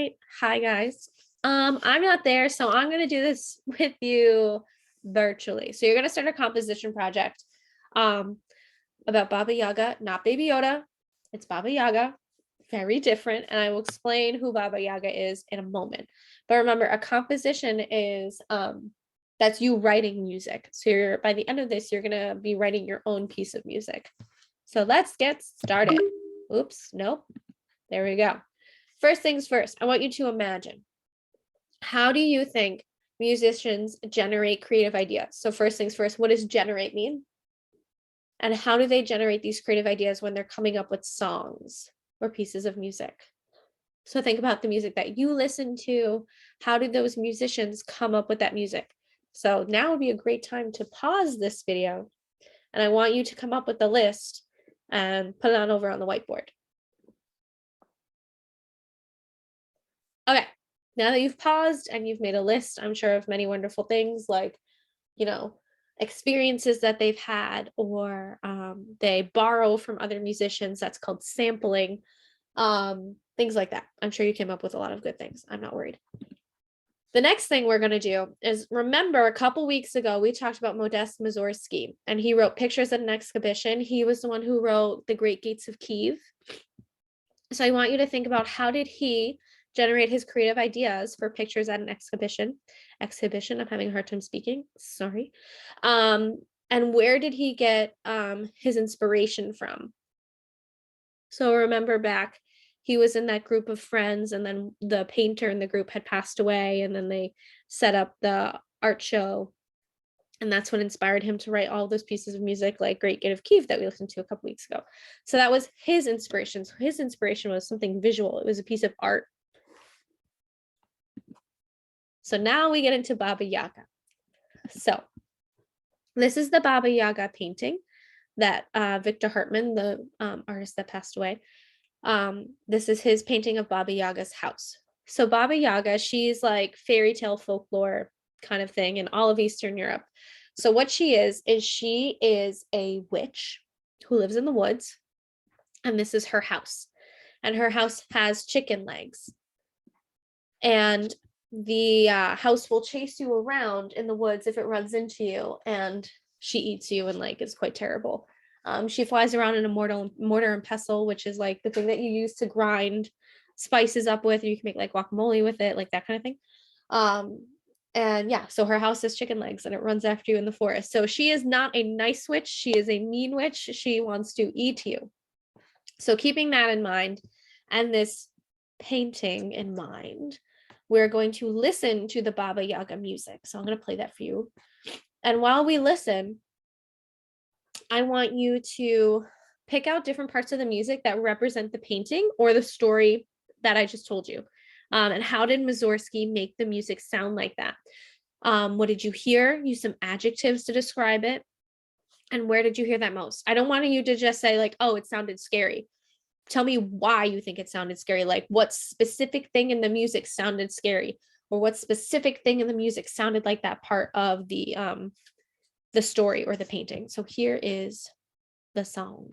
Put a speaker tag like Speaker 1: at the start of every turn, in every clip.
Speaker 1: Hi. Hi, guys. I'm not there, so I'm going to do this with you virtually. So you're going to start a composition project um, about Baba Yaga, not Baby Yoda. It's Baba Yaga, very different. And I will explain who Baba Yaga is in a moment. But remember, a composition is that's you writing music. So by the end of this, you're going to be writing your own piece of music. So let's get started. Oops, nope. There we go. First things first, I want you to imagine, how do you think musicians generate creative ideas? So first things first, what does generate mean? And how do they generate these creative ideas when they're coming up with songs or pieces of music? So think about the music that you listen to. How did those musicians come up with that music? So now would be a great time to pause this video. And I want you to come up with the list and put it on over on the whiteboard. Okay, now that you've paused and you've made a list, I'm sure, of many wonderful things like, experiences that they've had, or they borrow from other musicians. That's called sampling, things like that. I'm sure you came up with a lot of good things. I'm not worried. The next thing we're going to do is, remember a couple weeks ago, we talked about Modest Mussorgsky, and he wrote Pictures at an Exhibition. He was the one who wrote The Great Gates of Kiev. So I want you to think about, how did he generate his creative ideas for Pictures at an Exhibition. I'm having a hard time speaking, sorry. And where did he get his inspiration from? So remember back, he was in that group of friends, and then the painter in the group had passed away, and then they set up the art show. And that's what inspired him to write all those pieces of music, like Great Gate of Kiev that we listened to a couple weeks ago. So that was his inspiration. So his inspiration was something visual. It was a piece of art. So now we get into Baba Yaga. So this is the Baba Yaga painting that Victor Hartmann, the artist that passed away, this is his painting of Baba Yaga's house. So Baba Yaga, she's like fairy tale folklore kind of thing in all of Eastern Europe. So what she is she is a witch who lives in the woods, and this is her house. And her house has chicken legs. And the house will chase you around in the woods if it runs into you, and she eats you, and like it's quite terrible. She flies around in a mortar and pestle, which is like the thing that you use to grind spices up with, or you can make like guacamole with it, like that kind of thing. And yeah, so her house has chicken legs, and it runs after you in the forest. So she is not a nice witch, she is a mean witch. She wants to eat you. So keeping that in mind, and this painting in mind, we're going to listen to the Baba Yaga music. So I'm going to play that for you. And while we listen, I want you to pick out different parts of the music that represent the painting or the story that I just told you. And how did Mussorgsky make the music sound like that? What did you hear? Use some adjectives to describe it. And where did you hear that most? I don't want you to just say like, oh, it sounded scary. Tell me why you think it sounded scary. Like, what specific thing in the music sounded scary, or what specific thing in the music sounded like that part of the story or the painting. So here is the song.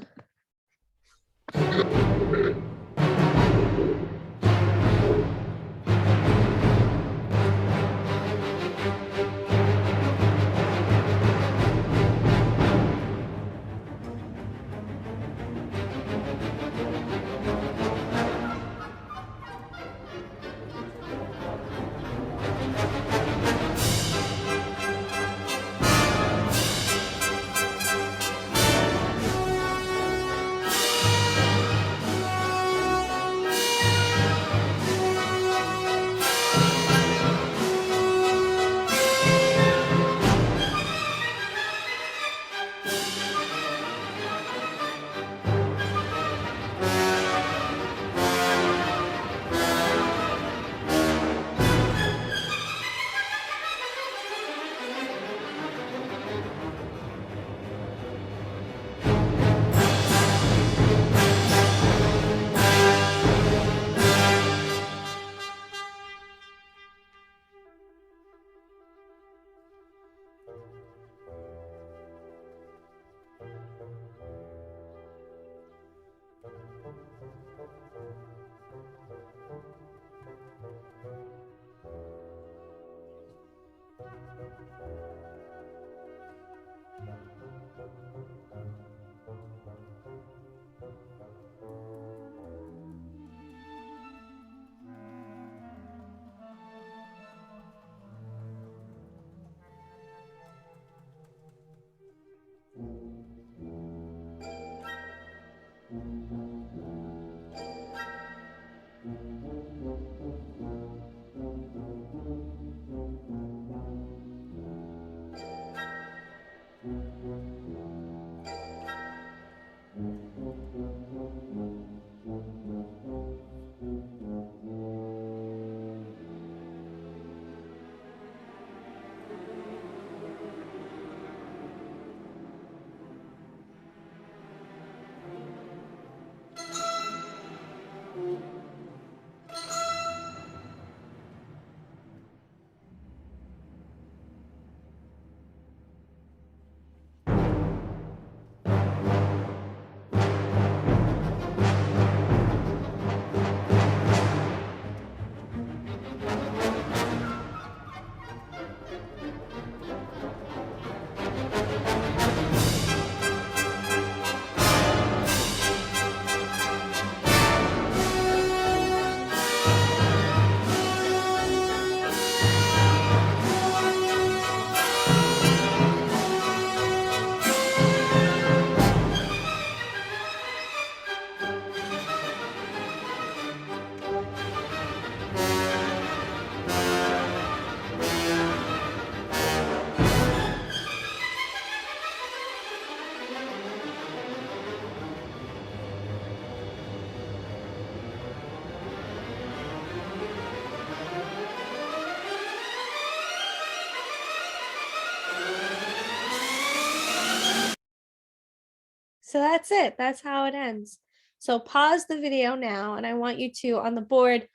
Speaker 1: So that's it. That's how it ends. So pause the video now, and I want you to, on the board,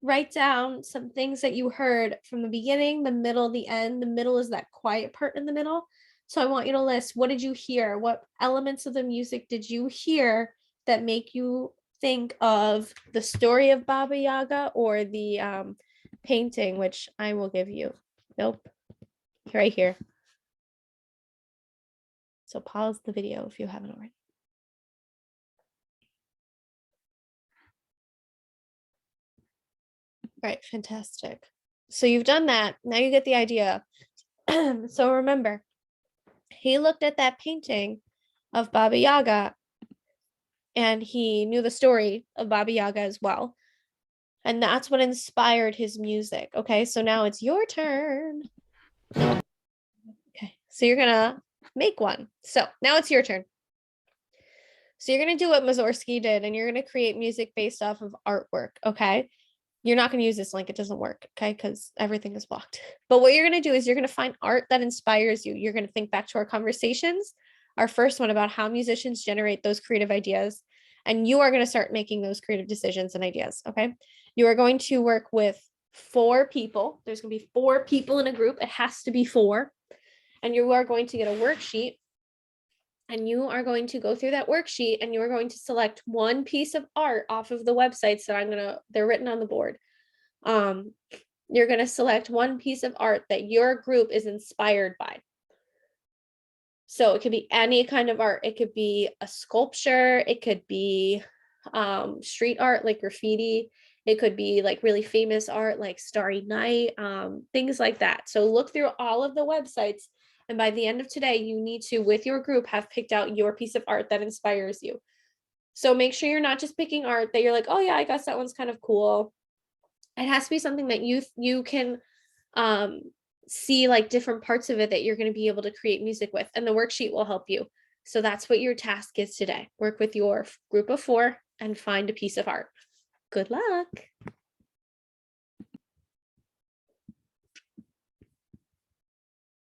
Speaker 1: write down some things that you heard from the beginning, the middle, the end. The middle is that quiet part in the middle. So I want you to list, what did you hear? What elements of the music did you hear that make you think of the story of Baba Yaga or the painting, which I will give you. Nope. Right here. So pause the video if you haven't already. Right, fantastic. So you've done that. Now you get the idea. So remember, he looked at that painting of Baba Yaga and he knew the story of Baba Yaga as well. And that's what inspired his music. Okay, so now it's your turn. Okay, so you're gonna make one. So now it's your turn. So you're gonna do what Mussorgsky did and you're gonna create music based off of artwork. Okay. You're not going to use this link. It doesn't work. Okay. Because everything is blocked. But what you're going to do is you're going to find art that inspires you. You're going to think back to our conversations, our first one about how musicians generate those creative ideas. And you are going to start making those creative decisions and ideas. Okay. You are going to work with 4 people. There's going to be 4 people in a group. It has to be 4. And you are going to get a worksheet. And you are going to go through that worksheet and you are going to select one piece of art off of the websites that they're written on the board. You're going to select one piece of art that your group is inspired by. So it could be any kind of art. It could be a sculpture. It could be street art like graffiti. It could be like really famous art like Starry Night, things like that. So look through all of the websites. And by the end of today, you need to, with your group, have picked out your piece of art that inspires you. So make sure you're not just picking art that you're like, oh yeah, I guess that one's kind of cool. It has to be something that you can see like different parts of it that you're going to be able to create music with. And the worksheet will help you. So that's what your task is today. Work with your group of 4 and find a piece of art. Good luck.